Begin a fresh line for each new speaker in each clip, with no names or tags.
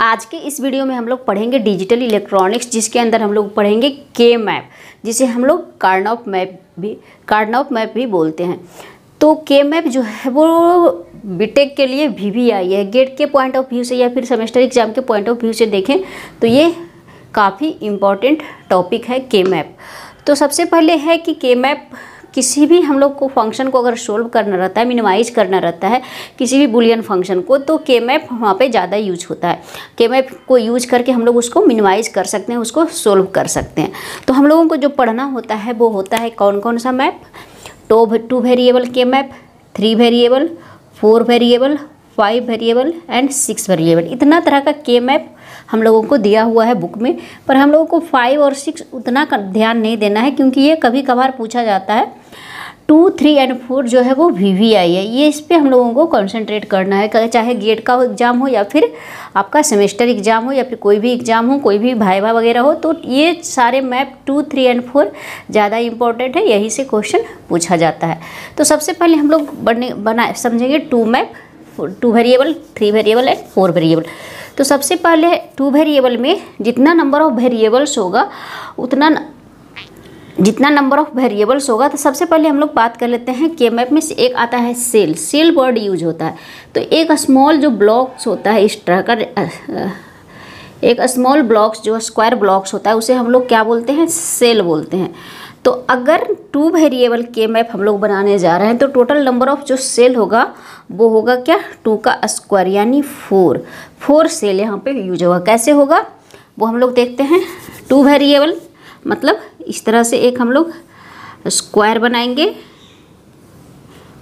आज के इस वीडियो में हम लोग पढ़ेंगे डिजिटल इलेक्ट्रॉनिक्स, जिसके अंदर हम लोग पढ़ेंगे के मैप, जिसे हम लोग कार्नोप मैप भी बोलते हैं। तो के मैप जो है वो बीटेक के लिए VVI है। गेट के पॉइंट ऑफ व्यू से या फिर सेमेस्टर एग्जाम के पॉइंट ऑफ व्यू से देखें तो ये काफ़ी इम्पॉर्टेंट टॉपिक है के मैप। तो सबसे पहले है कि के मैप किसी भी हम लोग को फंक्शन को अगर सोल्व करना रहता है, मिनिमाइज करना रहता है किसी भी बुलियन फंक्शन को, तो के मैप वहाँ पे ज़्यादा यूज होता है। के मैप को यूज करके हम लोग उसको मिनिमाइज कर सकते हैं, उसको सोल्व कर सकते हैं। तो हम लोगों को जो पढ़ना होता है वो होता है कौन कौन सा मैप, 2 वेरिएबल के map, 3 variable, 4 variable, 5 variable and 6 variable. इतना तरह का के मैप हम लोगों को दिया हुआ है बुक में, पर हम लोगों को 5 और 6 उतना ध्यान नहीं देना है, क्योंकि ये कभी कभार पूछा जाता है। 2, 3 एंड 4 जो है वो VVI है, ये इस पर हम लोगों को कंसंट्रेट करना है। चाहे गेट का एग्ज़ाम हो या फिर आपका सेमेस्टर एग्ज़ाम हो या फिर कोई भी एग्ज़ाम हो, कोई भी वाइवा वगैरह हो, तो ये सारे मैप 2, 3 एंड 4 ज़्यादा इंपॉर्टेंट है, यही से क्वेश्चन पूछा जाता है। तो सबसे पहले हम लोग समझेंगे 2 map, 2 variable, 3 variable and 4 variable. तो सबसे पहले 2 वेरिएबल में जितना नंबर ऑफ वेरिएबल्स होगा तो सबसे पहले हम लोग बात कर लेते हैं के मैप में से एक आता है सेल वर्ड यूज होता है। तो एक स्मॉल जो ब्लॉक्स होता है इस तरह का, एक स्मॉल ब्लॉक्स जो स्क्वायर ब्लॉक्स होता है उसे हम लोग क्या बोलते हैं, सेल बोलते हैं। तो अगर 2 वेरिएबल के मैप हम लोग बनाने जा रहे हैं तो टोटल नंबर ऑफ जो सेल होगा वो होगा क्या, 2 का स्क्वायर यानी 4 सेल यहाँ पे यूज होगा। कैसे होगा वो हम लोग देखते हैं। 2 वेरिएबल मतलब इस तरह से एक हम लोग स्क्वायर बनाएंगे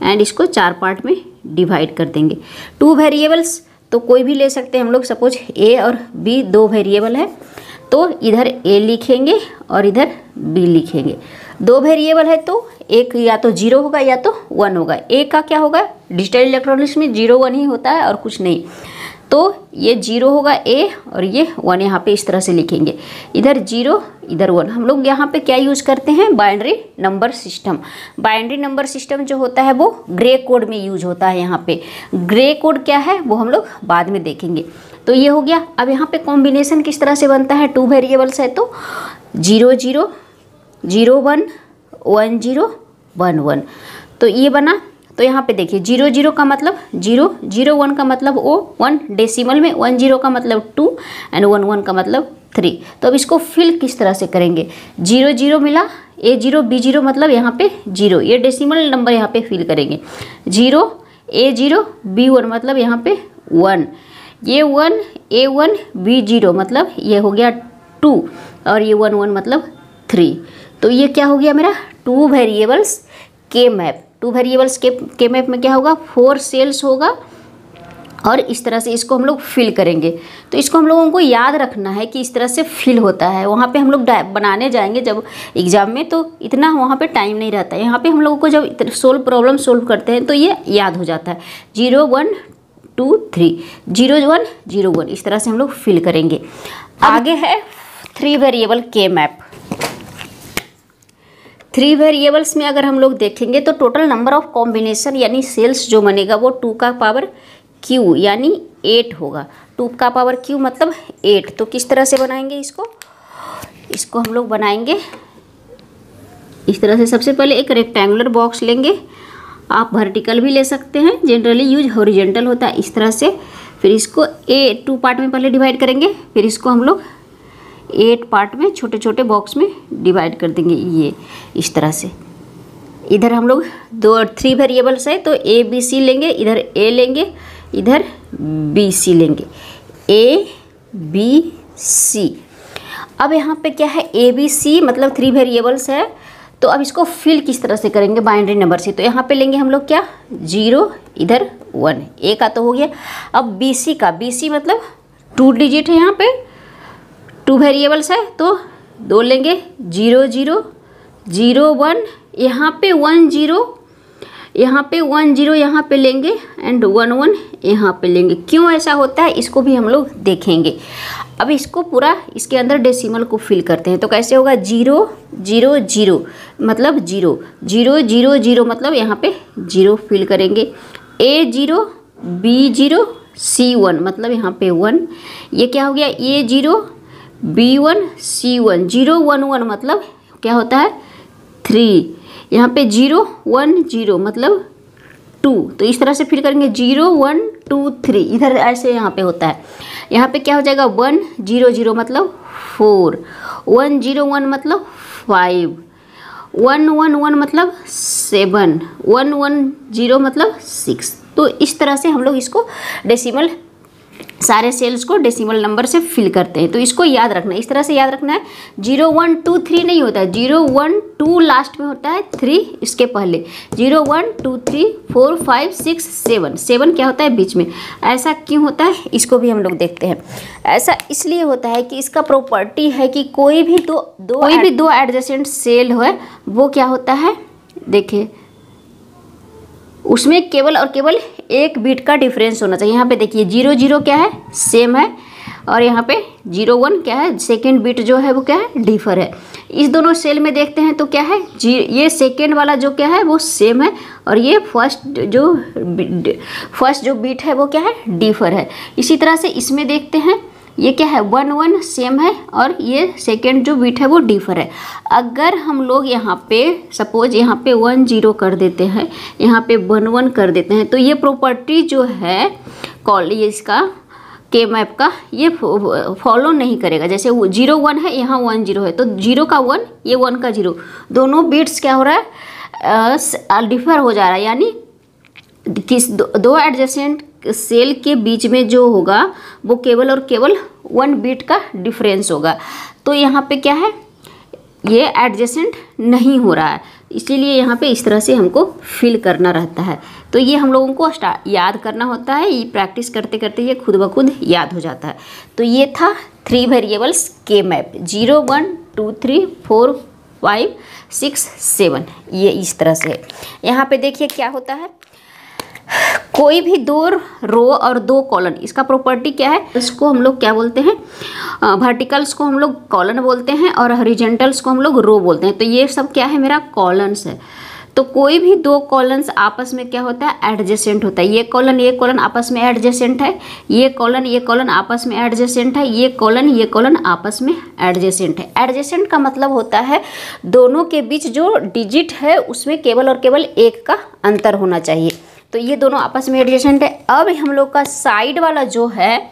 एंड इसको 4 पार्ट में डिवाइड कर देंगे। 2 वेरिएबल्स तो कोई भी ले सकते हैं हम लोग, सपोज A और B 2 वेरिएबल है तो इधर A लिखेंगे और इधर B लिखेंगे। 2 वेरिएबल है तो एक या तो 0 होगा या तो 1 होगा। A का क्या होगा, डिजिटल इलेक्ट्रॉनिक्स में 0 1 ही होता है और कुछ नहीं, तो ये 0 होगा A और ये 1 यहाँ पे इस तरह से लिखेंगे। इधर 0 इधर 1। हम लोग यहाँ पे क्या यूज़ करते हैं, binary number system. Binary number system जो होता है वो ग्रे कोड में यूज होता है। यहाँ पे ग्रे कोड क्या है वो हम लोग बाद में देखेंगे। तो ये हो गया। अब यहाँ पे कॉम्बिनेशन किस तरह से बनता है, 2 वेरिएबल्स है तो 0 0 0 1 1 0 1 1, तो ये बना। तो यहाँ पे देखिए 0 0 का मतलब 0, 0 1 का मतलब O 1 डेसिमल में, 1 0 का मतलब 2 एंड 1 1 का मतलब 3। तो अब इसको फिल किस तरह से करेंगे, 0 0 मिला, A 0 B 0 मतलब यहाँ पे 0, ये डेसिमल नंबर यहाँ पे फिल करेंगे। 0 A 0 B 1 मतलब यहाँ पे 1, ये 1 A 1 B 0 मतलब ये हो गया 2 और ये 1 1 मतलब 3। तो ये क्या हो गया मेरा 2 वेरिएबल्स के मैप। 2 वेरिएबल्स के मैप में क्या होगा, 4 सेल्स होगा और इस तरह से इसको हम लोग फिल करेंगे। तो इसको हम लोगों को याद रखना है कि इस तरह से फिल होता है। वहाँ पे हम लोग बनाने जाएंगे जब एग्ज़ाम में तो इतना वहाँ पे टाइम नहीं रहता है। यहाँ पे हम लोगों को जब प्रॉब्लम सोल्व करते हैं तो ये याद हो जाता है। 0 1 2 3 0 1 0 1 इस तरह से हम लोग फिल करेंगे। आगे है 3 वेरिएबल के मैप। 3 वेरिएबल्स में अगर हम लोग देखेंगे तो टोटल नंबर ऑफ कॉम्बिनेशन यानी सेल्स जो बनेगा वो 2 का पावर Q यानी 8 होगा। 2 का पावर Q मतलब 8। तो किस तरह से बनाएंगे इसको हम लोग बनाएंगे इस तरह से। सबसे पहले एक रेक्टेंगुलर बॉक्स लेंगे, आप वर्टिकल भी ले सकते हैं, जनरली यूज हॉरिजॉन्टल होता है इस तरह से। फिर इसको 2 पार्ट में पहले डिवाइड करेंगे, फिर इसको हम लोग 8 पार्ट में छोटे छोटे बॉक्स में डिवाइड कर देंगे ये इस तरह से। इधर हम लोग 3 वेरिएबल्स है तो A B C लेंगे, इधर A लेंगे, इधर B C लेंगे, A B C। अब यहाँ पे क्या है A B C मतलब 3 वेरिएबल्स है, तो अब इसको फिल किस तरह से करेंगे बाइनरी नंबर से। तो यहाँ पे लेंगे हम लोग क्या, 0 इधर 1, A का तो हो गया। अब B C का, B C मतलब 2 डिजिट है, यहाँ पे 2 वेरिएबल्स है तो 2 लेंगे, 0 0 0 1 यहाँ पे 1 0 यहाँ पे 1 0 यहाँ पे लेंगे एंड 1 1 यहाँ पे लेंगे। क्यों ऐसा होता है इसको भी हम लोग देखेंगे। अब इसको पूरा इसके अंदर डेसिमल को फिल करते हैं तो कैसे होगा, 0 0 0 मतलब 0 0 0 0 मतलब यहाँ पे 0 फिल करेंगे। A 0 B 0 C1 मतलब यहाँ पे 1, ये क्या हो गया A0 B1 C1, 0 1 1 मतलब क्या होता है 3, यहाँ पे 0 1 0 मतलब 2, तो इस तरह से फिर करेंगे 0 1 2 3, इधर ऐसे यहाँ पे होता है। यहाँ पे क्या हो जाएगा 1 0 0 मतलब 4, 1 0 1 मतलब 5, 1 1 1 मतलब 7, 1 1 0 मतलब 6। तो इस तरह से हम लोग इसको डेसिमल, सारे सेल्स को डेसिमल नंबर से फिल करते हैं। तो इसको याद रखना है, इस तरह से याद रखना है। 0 1 2 3 नहीं होता है, 0 1 2 लास्ट में होता है, 3 इसके पहले, 0 1 2 3 4 5 6 7, 7 क्या होता है बीच में। ऐसा क्यों होता है इसको भी हम लोग देखते हैं। ऐसा इसलिए होता है कि इसका प्रॉपर्टी है कि कोई भी दो एडजेसेंट सेल है वो क्या होता है, देखिए उसमें केवल और केवल एक बीट का डिफरेंस होना चाहिए। यहाँ पे देखिए 0 0 क्या है सेम है, और यहाँ पे 0 1 क्या है सेकेंड बीट जो है वो क्या है डिफर है। इस दोनों सेल में देखते हैं तो क्या है ये सेकेंड वाला जो क्या है वो सेम है, और ये फर्स्ट जो बीट है वो क्या है डिफर है। इसी तरह से इसमें देखते हैं ये क्या है 1 1 सेम है, और ये सेकेंड जो बीट है वो डिफर है। अगर हम लोग यहाँ पे सपोज यहाँ पे 1 0 कर देते हैं, यहाँ पे 1 1 कर देते हैं, तो ये प्रॉपर्टी जो है ये इसका के मैप का ये फॉलो नहीं करेगा। जैसे 0 1 है, यहाँ 1 0 है, तो 0 का 1 ये 1 का 0, दोनों बीट्स क्या हो रहा है डिफर हो जा रहा है, यानी किस दो एडजेसेंट सेल के बीच में जो होगा वो केवल और केवल 1 बीट का डिफरेंस होगा। तो यहाँ पे क्या है ये एडजेसेंट नहीं हो रहा है, इसीलिए यहाँ पे इस तरह से हमको फिल करना रहता है। तो ये हम लोगों को याद करना होता है, ये प्रैक्टिस करते करते ये खुद ब खुद याद हो जाता है। तो ये था 3 वेरिएबल्स के मैप, 0 1 2 3 4 5 6 7, ये इस तरह से। यहाँ पे देखिए क्या होता है, कोई भी 2 रो और 2 कॉलन, इसका प्रॉपर्टी क्या है, इसको हम लोग क्या बोलते हैं वर्टिकल्स को हम लोग कॉलन बोलते हैं, और हॉरिजॉन्टल्स को हम लोग रो बोलते हैं। तो ये सब क्या है मेरा कॉलन्स है। तो कोई भी 2 कॉलन्स आपस में क्या होता है एडजेसेंट होता है। ये कॉलन आपस में एडजेसेंट है, ये कॉलन आपस में एडजेसेंट है, ये कॉलन आपस में एडजेसेंट है। एडजेसेंट का मतलब होता है दोनों के बीच जो डिजिट है उसमें केवल और केवल एक का अंतर होना चाहिए। तो ये दोनों आपस में एडजेसेंट है। अब हम लोग का साइड वाला जो है,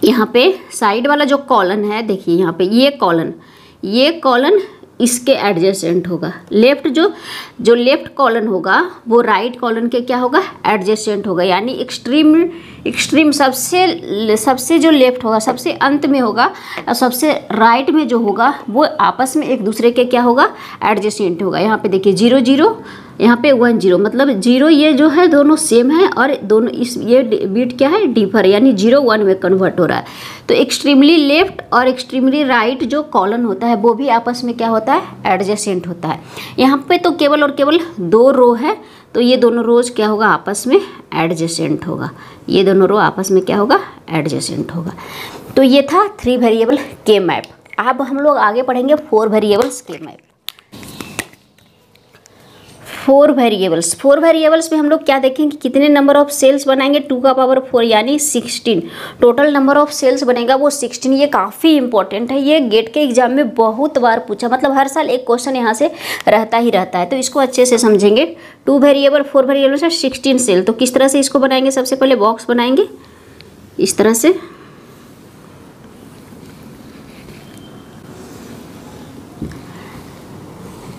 यहाँ पे साइड वाला जो कॉलन है, देखिए यहाँ पे ये कॉलन इसके एडजेसेंट होगा। लेफ्ट जो लेफ्ट कॉलन होगा वो राइट कॉलन के क्या होगा एडजेसेंट होगा, यानी एक्सट्रीम सबसे जो लेफ्ट होगा सबसे अंत में होगा, और सबसे राइट में जो होगा वो आपस में एक दूसरे के क्या होगा एडजेसेंट होगा। यहाँ पे देखिए 0 0, यहाँ पे 1 0, मतलब 0 ये जो है दोनों सेम है, और दोनों ये बीट क्या है डिफर, यानी 0 1 में कन्वर्ट हो रहा है। तो एक्सट्रीमली लेफ्ट और एक्सट्रीमली राइट जो कॉलन होता है वो भी आपस में क्या होता है एडजेसेंट होता है। यहाँ पे तो केवल और केवल 2 रो है, तो ये दोनों रोज क्या होगा आपस में एडजेसेंट होगा, ये दोनों रो आपस में क्या होगा एडजेसेंट होगा। तो ये था 3 वेरिएबल के मैप। अब हम लोग आगे पढ़ेंगे 4 वेरिएबल्स के मैप। 4 वेरिएबल्स में हम लोग क्या देखेंगे, कितने नंबर ऑफ सेल्स बनाएंगे 2 का पावर 4 यानी 16। टोटल नंबर ऑफ सेल्स बनेगा वो 16। ये काफ़ी इंपॉर्टेंट है, ये गेट के एग्जाम में बहुत बार पूछा, मतलब हर साल एक क्वेश्चन यहाँ से रहता ही रहता है। तो इसको अच्छे से समझेंगे। 2 वेरिएबल 4 वेरिएबल से 16 सेल। तो किस तरह से इसको बनाएंगे, सबसे पहले बॉक्स बनाएंगे इस तरह से,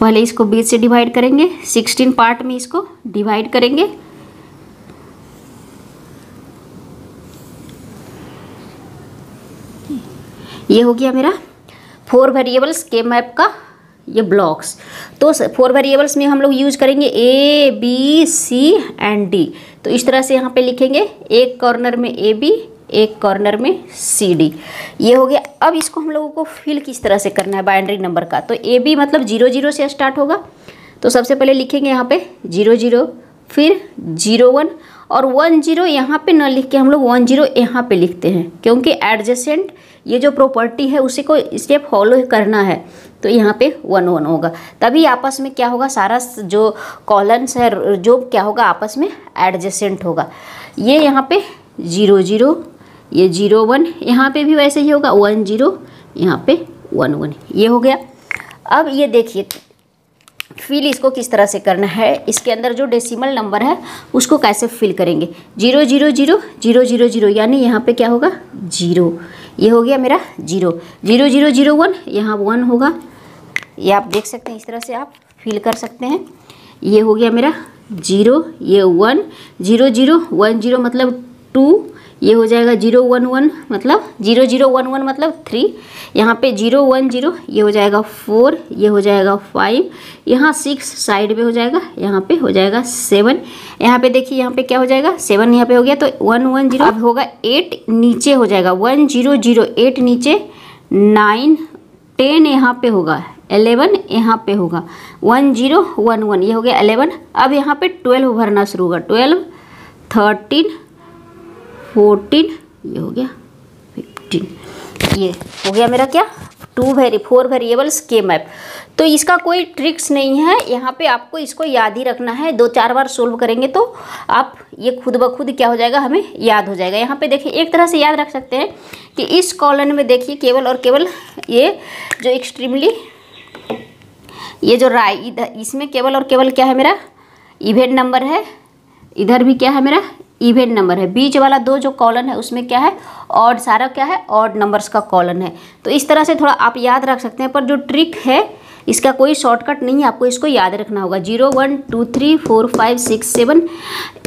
पहले इसको 20 से डिवाइड करेंगे, 16 पार्ट में इसको डिवाइड करेंगे। ये हो गया मेरा 4 वेरिएबल्स के मैप का ये ब्लॉक्स। तो 4 वेरिएबल्स में हम लोग यूज करेंगे A B C and D। तो इस तरह से यहाँ पे लिखेंगे, एक कॉर्नर में AB, एक कॉर्नर में CD। ये हो गया। अब इसको हम लोगों को फिल किस तरह से करना है बाइनरी नंबर का। तो AB मतलब 0 0 से स्टार्ट होगा, तो सबसे पहले लिखेंगे यहाँ पे 0 0, फिर 0 1 और 1 0 यहाँ पे न लिख के हम लोग 1 0 यहाँ पे लिखते हैं, क्योंकि एडजेसेंट ये जो प्रॉपर्टी है उसी को स्टेप फॉलो करना है। तो यहाँ पे 1 1 होगा, तभी आपस में क्या होगा, सारा जो कॉलम्स है जो क्या होगा आपस में एडजेसेंट होगा। ये यहाँ पे 0 0, ये 0 1, यहाँ पे भी वैसे ही होगा 1 0, यहाँ पे 1 1, ये हो गया। अब ये देखिए फिल इसको किस तरह से करना है, इसके अंदर जो डेसिमल नंबर है उसको कैसे फिल करेंगे। 0 0 0 0 0 0, यानी यहाँ पे क्या होगा 0, ये हो गया मेरा 0 0 0 0 1, यहाँ 1 होगा। ये आप देख सकते हैं, इस तरह से आप फिल कर सकते हैं। ये हो गया मेरा 0, ये 1 0 0 1 0 मतलब 2, ये हो जाएगा 0 1 1 मतलब 0 0 1 1 मतलब 3, यहाँ पे 0 1 0, ये हो जाएगा 4, ये हो जाएगा 5, यहाँ 6 साइड में हो जाएगा, यहाँ पे हो जाएगा 7, यहाँ पे देखिए यहाँ पे क्या हो जाएगा 7, यहाँ पे हो गया तो 1 1 0, अब होगा 8 नीचे हो जाएगा 1 0 0, 8 नीचे 9 10, यहाँ पे होगा 11, यहाँ पे होगा 1 0 1 1, ये हो गया 11। अब यहाँ पे 12 भरना शुरू होगा, 12 13 14, ये हो गया 15, ये हो गया मेरा क्या 4 वेरिएबल्स के मैप। तो इसका कोई ट्रिक्स नहीं है, यहाँ पे आपको इसको याद ही रखना है। 2-4 बार सोल्व करेंगे तो आप ये खुद ब खुद क्या हो जाएगा, हमें याद हो जाएगा। यहाँ पे देखिए एक तरह से याद रख सकते हैं कि इस कॉलम में देखिए केवल और केवल ये जो एक्सट्रीमली, ये जो इधर इसमें केवल और केवल क्या है मेरा इवेंट नंबर है, इधर भी क्या है मेरा इवेंट नंबर है। बीच वाला 2 जो कॉलम है उसमें क्या है ऑड, सारा क्या है ऑड नंबर्स का कॉलम है। तो इस तरह से थोड़ा आप याद रख सकते हैं, पर जो ट्रिक है इसका कोई शॉर्टकट नहीं है, आपको इसको याद रखना होगा। 0 1 2 3 4 5 6 7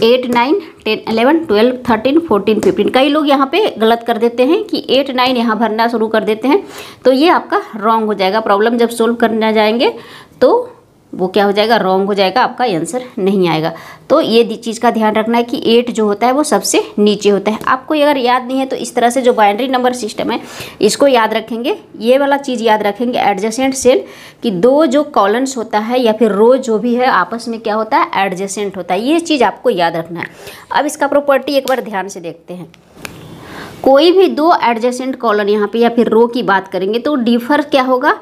8 9 10 11 12 13 14 15। कई लोग यहाँ पे गलत कर देते हैं कि 8 9 यहाँ भरना शुरू कर देते हैं, तो ये आपका रॉन्ग हो जाएगा। प्रॉब्लम जब सोल्व करने जाएंगे तो वो क्या हो जाएगा रॉन्ग हो जाएगा, आपका आंसर नहीं आएगा। तो ये चीज़ का ध्यान रखना है कि 8 जो होता है वो सबसे नीचे होता है। आपको अगर याद नहीं है तो इस तरह से जो बाइनरी नंबर सिस्टम है इसको याद रखेंगे, ये वाला चीज़ याद रखेंगे एडजेसेंट सेल कि 2 जो कॉलम्स होता है या फिर रो जो भी है आपस में क्या होता है एडजेसेंट होता है, ये चीज़ आपको याद रखना है। अब इसका प्रॉपर्टी एक बार ध्यान से देखते हैं। कोई भी 2 एडजेसेंट कॉलम यहाँ पे या फिर रो की बात करेंगे तो डिफर क्या होगा,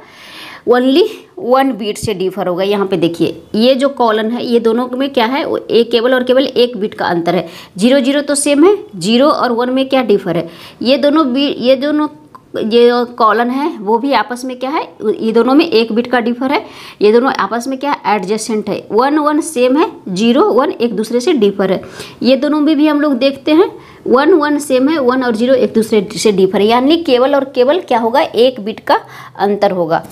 ओनली 1 बीट से डिफर होगा। यहाँ पे देखिए ये जो कॉलम है ये दोनों में क्या है एक केवल और केवल 1 बीट का अंतर है। 0 0 तो सेम है, 0 और 1 में क्या डिफर है, ये दोनों ये कॉलम है वो भी आपस में क्या है, ये दोनों में 1 बिट का डिफर है, ये दोनों आपस में क्या एडजेसेंट है। 1 1 सेम है, 0 1 एक दूसरे से डिफर है। ये दोनों में भी हम लोग देखते हैं 1 1 सेम है, 1 और 0 एक दूसरे से डिफर है, यानी केवल और केवल क्या होगा 1 बिट का अंतर होगा।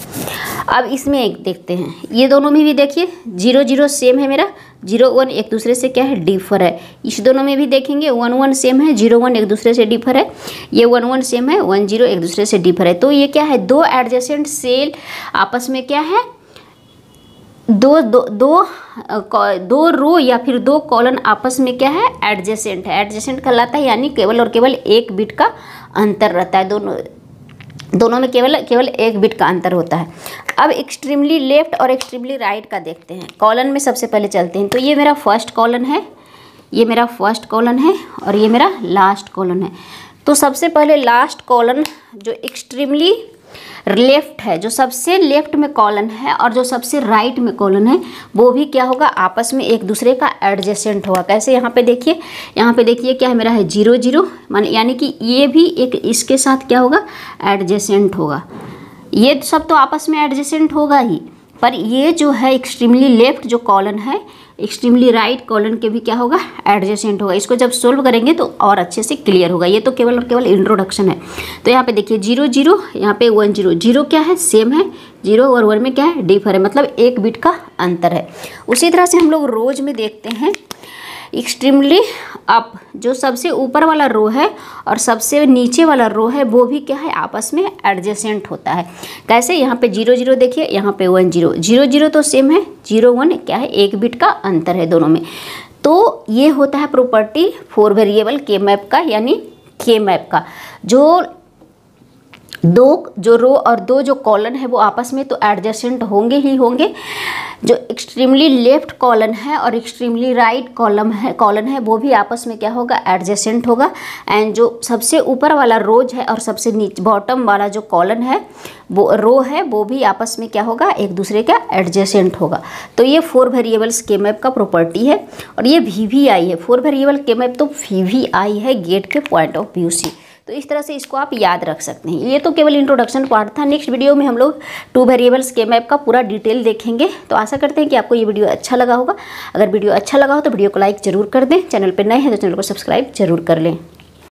अब इसमें एक देखते हैं, ये दोनों में भी देखिए 0 0 सेम है मेरा, 0 1 एक दूसरे से क्या है डिफर है। इस दोनों में भी देखेंगे 1 1 सेम है, 0 1 एक दूसरे से डिफर है, ये 1 1 सेम है, 1 0 एक दूसरे से डिफर है। तो ये क्या है 2 एडजेसेंट सेल आपस में क्या है दो रो या फिर 2 कॉलम आपस में क्या है एडजेसेंट है। एडजेसेंट कहलाता है यानी केवल और केवल 1 बिट का अंतर रहता है, दोनों में केवल 1 बिट का अंतर होता है। अब एक्सट्रीमली लेफ्ट और एक्सट्रीमली राइट का देखते हैं। कॉलम में सबसे पहले चलते हैं। तो ये मेरा फर्स्ट कॉलम है, ये मेरा फर्स्ट कॉलम है और ये मेरा लास्ट कॉलम है। तो सबसे पहले लास्ट कॉलम जो एक्सट्रीमली लेफ्ट है, जो सबसे लेफ्ट में कॉलम है और जो सबसे राइट में कॉलम है वो भी क्या होगा आपस में एक दूसरे का एडजेसेंट होगा। कैसे, यहाँ पे देखिए क्या है मेरा है 0 0, यानी कि ये भी एक इसके साथ क्या होगा एडजेसेंट होगा। ये सब तो आपस में एडजेसेंट होगा ही, पर ये जो है एक्सट्रीमली लेफ्ट जो कॉलम है एक्सट्रीमली राइट कॉलम के भी क्या होगा एडजेसेंट होगा। इसको जब सोल्व करेंगे तो और अच्छे से क्लियर होगा। ये तो केवल और केवल इंट्रोडक्शन है। तो यहाँ पे देखिए 0 0, यहाँ पे 1 0, 0 क्या है सेम है, 0 और 1 में क्या है डिफर है, मतलब 1 बिट का अंतर है। उसी तरह से हम लोग रोज में देखते हैं एक्सट्रीमली अप, जो सबसे ऊपर वाला रो है और सबसे नीचे वाला रो है वो भी क्या है आपस में एडजेसेंट होता है। कैसे, यहाँ पे 0 0 देखिए, यहाँ पे 1 0, 0 0 तो सेम है, 0 1 क्या है 1 बिट का अंतर है दोनों में। तो ये होता है प्रॉपर्टी 4 वेरिएबल के मैप का, यानी के मैप का। जो दो जो रो और दो जो कॉलन है वो आपस में तो एडजेसेंट होंगे ही होंगे। जो एक्सट्रीमली लेफ्ट कॉलन है और एक्सट्रीमली राइट कॉलन है वो भी आपस में क्या होगा, एडजेसेंट होगा। एंड जो सबसे ऊपर वाला रोज है और सबसे नीचे बॉटम वाला जो कॉलन है वो रो है वो भी आपस में क्या होगा, एक दूसरे का एडजेसेंट होगा। तो ये 4 वेरिएबल्स के मैप का प्रॉपर्टी है। और ये VVI है, 4 वेरिएबल के मैप तो VVI है गेट के पॉइंट ऑफ व्यू से। तो इस तरह से इसको आप याद रख सकते हैं। ये तो केवल इंट्रोडक्शन पार्ट था। नेक्स्ट वीडियो में हम लोग 2 वेरिएबल्स के मैप का पूरा डिटेल देखेंगे। तो आशा करते हैं कि आपको ये वीडियो अच्छा लगा होगा। अगर वीडियो अच्छा लगा हो तो वीडियो को लाइक जरूर कर दें। चैनल पर नए हैं तो चैनल को सब्सक्राइब जरूर कर लें।